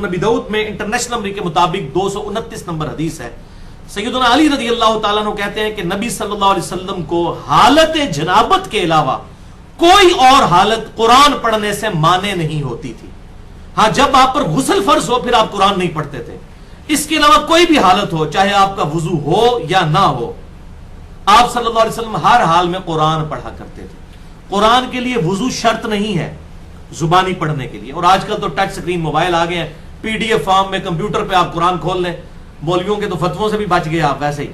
नबी दाऊद में international number के मुताबिक 229 नंबर हदीस है। सैयदना अली रजी अल्लाह तआला अन्हु कहते हैं कि नबी सल्लल्लाहु अलैहि वसल्लम को हालत जनाबत के अलावा कोई और हालत कुरान पढ़ने से माने नहीं होती थी। हाँ, जब आप पर गुस्ल फर्ज हो फिर आप कुरान नहीं पढ़ते थे। इसके अलावा कोई भी हालत हो, चाहे आपका वुजू हो या ना हो, आप सल्लल्लाहु अलैहि वसल्लम हर हाल में कुरान पढ़ा करते थे। कुरान के लिए वुजू शर्त नहीं है जुबानी पढ़ने के लिए। और आजकल तो टच स्क्रीन मोबाइल आ गए हैं, पीडीएफ फॉर्म में कंप्यूटर पे आप कुरान खोल लें। मौलवियों के तो फतवों से भी बच गए आप, वैसे ही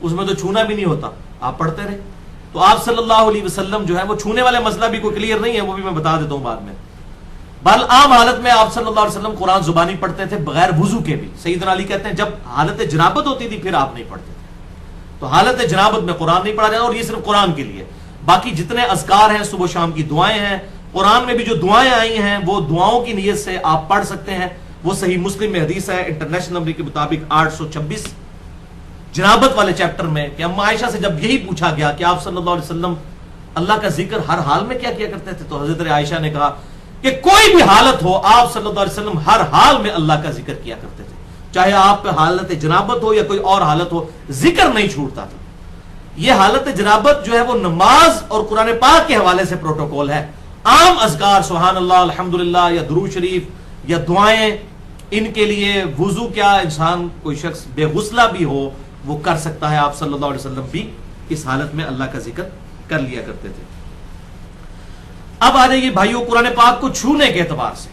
उसमें तो छूना भी नहीं होता, आप पढ़ते रहे। तो आप सल्लल्लाहु अलैहि वसल्लम जो है वो छूने वाला मसला भी कोई क्लियर नहीं है, वो भी मैं बता देता हूं बाद में। बल आम हालत में आप सल्लल्लाहु अलैहि वसल्लम कुरान जुबानी पढ़ते थे बगैर वुजू के भी। सैयदना अली कहते हैं जब हालत जनाबत होती थी फिर आप नहीं पढ़ते थे। तो हालत जनाबत में कुरान नहीं पढ़ा जाता। और ये सिर्फ कुरान के लिए, बाकी जितने अज़कार हैं, सुबह शाम की दुआएं हैं, कुरान में भी जो दुआएं आई हैं वो दुआओं की नियत से आप पढ़ सकते हैं। वो सही मुस्लिम में हदीस है इंटरनेशनल नंबर के मुताबिक 826 जनाबत वाले चैप्टर में कि अम्मा आयशा से जब यही पूछा गया कि आप सल्लल्लाहु अलैहि वसल्लम अल्लाह का जिक्र हर हाल में क्या किया करते थे, तो हजरत आयशा ने कहा कि कोई भी हालत हो आप सल्लल्लाहु अलैहि वसल्लम हर हाल में अल्लाह का जिक्र किया करते थे, चाहे आप पे हालत जनाबत हो या कोई और हालत हो, जिक्र नहीं छूटता था। यह हालत जनाबत जो है वो नमाज और कुरान पाक के हवाले से प्रोटोकॉल है। आम अज़कार सुभान अल्लाह, अल्हम्दुलिल्लाह या दुरूद शरीफ या दुआएं, इनके लिए वुजू क्या, इंसान कोई शख्स बेगुस्ला भी हो वो कर सकता है। आप सल्लल्लाहु अलैहि वसल्लम भी इस हालत में अल्लाह का जिक्र कर लिया करते थे। अब आ जाइए भाइयों कुरान पाक को छूने के एतबार से,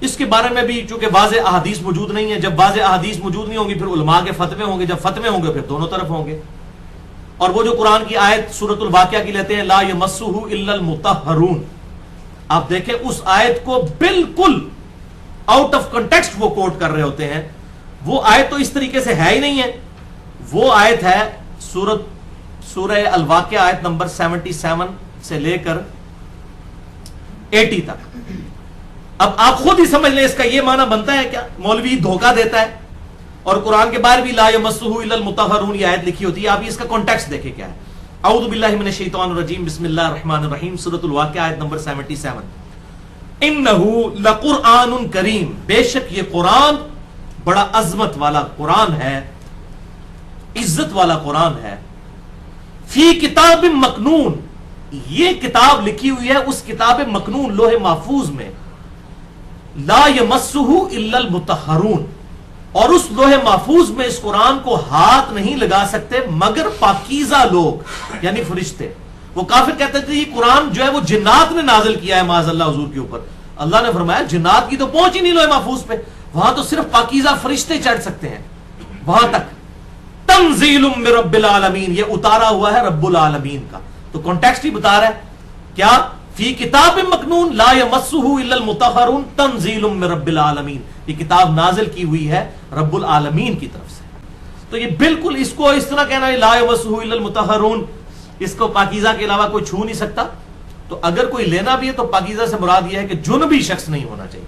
इसके बारे में भी चूंकि वाज़े अहादीस मौजूद नहीं है। जब वाज़े अहादीस मौजूद नहीं होंगी फिर उलमा के फतवे होंगे, जब फतवे होंगे फिर दोनों तरफ होंगे। और वो जो कुरान की आयत सूरतुल वाक़िया की लेते हैं ला यमस्सुहु इल्लल मुतहहरून, आप देखें उस आयत को बिल्कुल आउट ऑफ कंटेक्स्ट वो कोट कर रहे होते हैं। वो आयत तो इस तरीके से है ही नहीं है। वो आयत है सूरह अल वाक़िया आयत नंबर 77 से लेकर 80 तक। अब आप खुद ही समझ लें इसका ये माना बनता है क्या? मौलवी धोखा देता है और कुरान के बाहर भी ला यमस्सुहु इल्लल मुतहहरून ये आयत लिखी होती है। आप इसका कॉन्टेक्स्ट देखें क्या है। औज़ु बिल्लाहि मिनश शैतानिर रजीम, बिस्मिल्लाहिर रहमानिर रहीम, सूरतुल वाक़िया आयत नंबर 77, इन्नहु लकुरआनुन करीम, बेशक ये कुरान बड़ा अजमत वाला कुरान है, इज्जत वाला कुरान है। फी किताब मकनून, ये किताब लिखी हुई है उस किताब मकनून लोहे महफूज में। ला यमस्सुहु इल्लल मुतहहरून, और उस लोहे महफूज में इस कुरान को हाथ नहीं लगा सकते मगर पाकीज़ा लोग, यानी फरिश्ते। वो काफिर कहते थे ये कुरान जो है वो जिन्नात ने नाजिल किया है माज़अल्लाह हुजूर के ऊपर। अल्लाह ने फरमाया जिन्नात की तो पहुंच ही नहीं लोहे महफूज पे, वहां तो सिर्फ पाकीज़ा फरिश्ते चढ़ सकते हैं वहां तक। तंज़ीलुम मिर रब्बिल आलमीन, ये उतारा हुआ है रब्बुल आलमीन का। तो कॉन्टेक्स्ट ही बता रहा है क्या, फी किताब मकनून ला यमस्सुहु इल्लल मुतहहरून तंज़ीलुम मिर रब्बिल आलमीन, ये किताब नाजिल की हुई है रब्बुल आलमीन की तरफ से। तो ये बिल्कुल इसको इस तरह कहना है ला यमस्सुहु इल्लल मुतहहरून, इसको पाकीज़ा के अलावा कोई छू नहीं सकता। तो अगर कोई लेना भी है तो पाकीज़ा से मुराद यह है कि जुनबी शख्स नहीं होना चाहिए।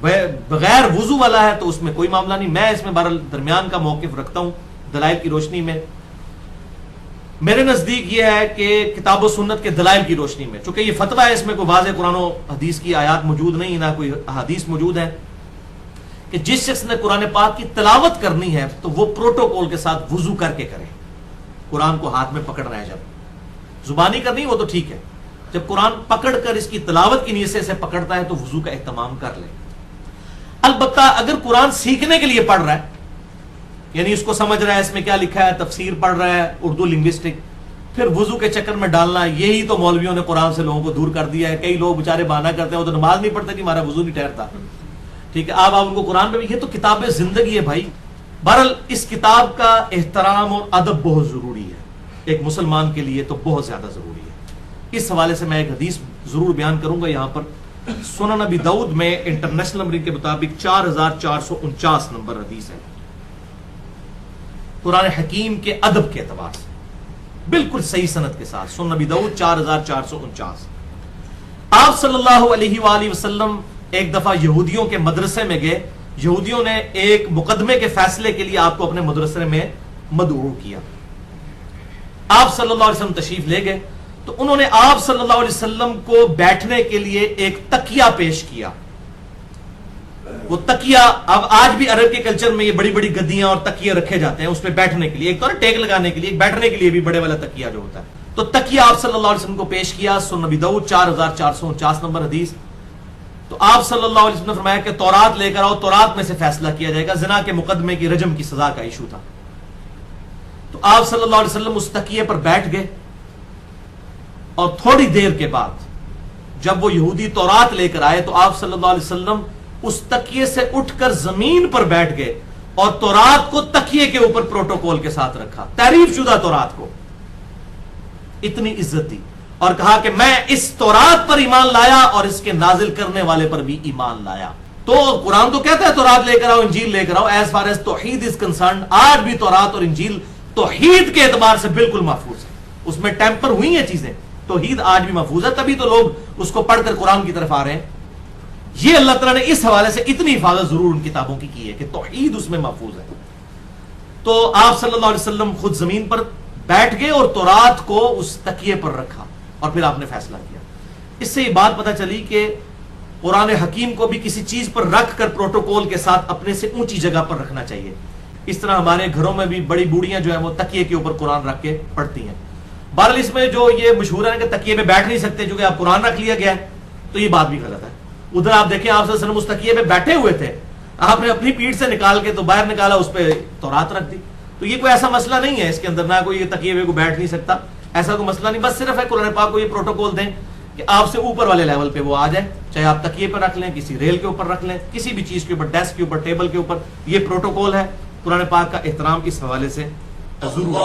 बगैर वुजू वाला है तो उसमें कोई मामला नहीं। मैं इसमें बहरहाल दरमियान का मौक़िफ़ रखता हूं दलाइल की रोशनी में। मेरे नजदीक यह है कि किताब सुन्नत के दलाइल की रोशनी में, चूंकि ये फतवा है इसमें कोई वाज़े कुरान और हदीस की आयात मौजूद नहीं, ना कोई हदीस मौजूद है, कि जिस शख्स ने कुरान पाक की तिलावत करनी है तो वो प्रोटोकॉल के साथ वुजू करके करे। कुरान को हाथ में पकड़ रहा है, जब जुबानी करनी वो तो ठीक है, जब कुरान पकड़कर इसकी तिलावत की नीयत से पकड़ता है तो वुजू का एहतमाम कर ले। अलबत्ता अगर कुरान सीखने के लिए पढ़ रहा है, यानी इसको समझ रहा है इसमें क्या लिखा है, तफसीर पढ़ रहा है उर्दू लिंग्विस्टिक, फिर वुजू के चक्कर में डालना, यही तो मौलवियों ने कुरान से लोगों को दूर कर दिया है। कई लोग बेचारे बहाना करते हैं वो तो नमाज नहीं पढ़ते कि हमारा वुजू नहीं ठहरता। ठीक है, आप उनको कुरान में भी, ये तो किताब जिंदगी है भाई। बहरहाल इस किताब का एहतराम और अदब बहुत जरूरी है, एक मुसलमान के लिए तो बहुत ज्यादा जरूरी है। इस हवाले से मैं एक हदीस जरूर बयान करूंगा यहाँ पर। सुनन नबी दाऊद में इंटरनेशनल नंबर के मुताबिक 4449 नंबर हदीस है, कुरान हकीम के अदब के एतबार से बिल्कुल सही सनद के साथ। सुनन नबी दाऊद 4449। आप सल्लल्लाहु अलैहि वसल्लम एक दफा यहूदियों के मदरसे में गए। यहूदियों ने एक मुकदमे के फैसले के लिए आपको अपने मदरसे में मदऊ किया। आप सल्लल्लाहु अलैहि वसल्लम तशरीफ ले गए तो उन्होंने आप सल्लल्लाहु अलैहि वसल्लम को बैठने के लिए एक तकिया पेश किया। وہ تکیہ اب آج بھی عرب کے کلچر میں یہ بڑی بڑی گدیاں اور تکیے رکھے جاتے ہیں اس پہ بیٹھنے کے لیے، ایک تو ٹیک لگانے کے لیے، ایک بیٹھنے کے لیے بھی بڑے والا تکیہ جو ہوتا ہے. تو تکیہ آپ صلی اللہ علیہ وسلم کو پیش کیا. سنن نبی داؤد 4449 نمبر حدیث. تو آپ صلی اللہ علیہ وسلم نے فرمایا کہ تورات لے کر آؤ، تورات میں سے فیصلہ کیا جائے گا. زنا کے مقدمے کی رجم کی سزا کا ایشو تھا. تو آپ صلی اللہ علیہ وسلم اس تکیے پر بیٹھ گئے اور تھوڑی دیر کے بعد جب وہ یہودی تورات لے کر آئے تو آپ صلی اللہ علیہ وسلم اس تکیے سے اٹھ کر زمین پر بیٹھ گئے اور تورات کو تکیے کے اوپر پروٹوکول کے ساتھ رکھا، تحریف شدہ تورات کو اتنی عزت دی اور کہا کہ میں اس تورات پر ایمان لایا اور اس کے نازل کرنے والے پر بھی ایمان لایا. تو قرآن تو کہتا ہے تورات لے کر آؤ، انجیل لے کر آؤ. ایز فار ایز توحید از کنسرنڈ آج بھی تورات اور انجیل توحید کے اعتبار سے بالکل محفوظ ہے. اس میں ٹیمپر ہوئی ہیں چیزیں، توحید آج بھی محفوظ ہے. تبھی تو لوگ اس کو پڑھ کر قرآن کی طرف آ رہے ہیں. یہ اللہ تعالیٰ نے اس حوالے سے اتنی حفاظت ضرور ان کتابوں کی ہے کہ توحید اس میں محفوظ ہے. تو آپ صلی اللہ علیہ وسلم خود زمین پر بیٹھ گئے اور تورات کو اس تکیے پر رکھا اور پھر آپ نے فیصلہ کیا. اس سے یہ بات پتہ چلی کہ قرآن حکیم کو بھی کسی چیز پر رکھ کر پروٹوکول کے ساتھ اپنے سے اونچی جگہ پر رکھنا چاہیے. اس طرح ہمارے گھروں میں بھی بڑی بوڑھیاں جو ہیں وہ تکیے کے اوپر قرآن رکھ کے پڑھتی ہیں. بہرحال اس میں جو یہ مشہور ہے کہ تکیے پہ بیٹھ نہیں سکتے جو کہ آپ قرآن رکھ لیا گیا ہے، تو یہ بات بھی غلط ہے. ادھر آپ دیکھیں آپ صلی اللہ علیہ وسلم اس تکیے پہ بیٹھے ہوئے تھے، آپ نے اپنی پیٹھ سے نکال کے تو باہر نکالا، اس پہ تورات رکھ دی. تو یہ کوئی ایسا مسئلہ نہیں ہے اس کے اندر، نہ کوئی یہ تکیے پہ کو بیٹھ نہیں سکتا، ایسا کوئی مسئلہ نہیں. بس صرف ہے قرآن پاک کو یہ پروٹوکول دیں کہ آپ سے اوپر والے لیول پہ وہ آ جائے، چاہے آپ تکیے پہ رکھ لیں، کسی ریل کے اوپر رکھ لیں، کسی بھی چیز کے اوپر، ڈیسک کے اوپر، ٹیبل کے اوپر. یہ پروٹوکول ہے. قرآن پاک کا احترام اس حوالے سے ضرور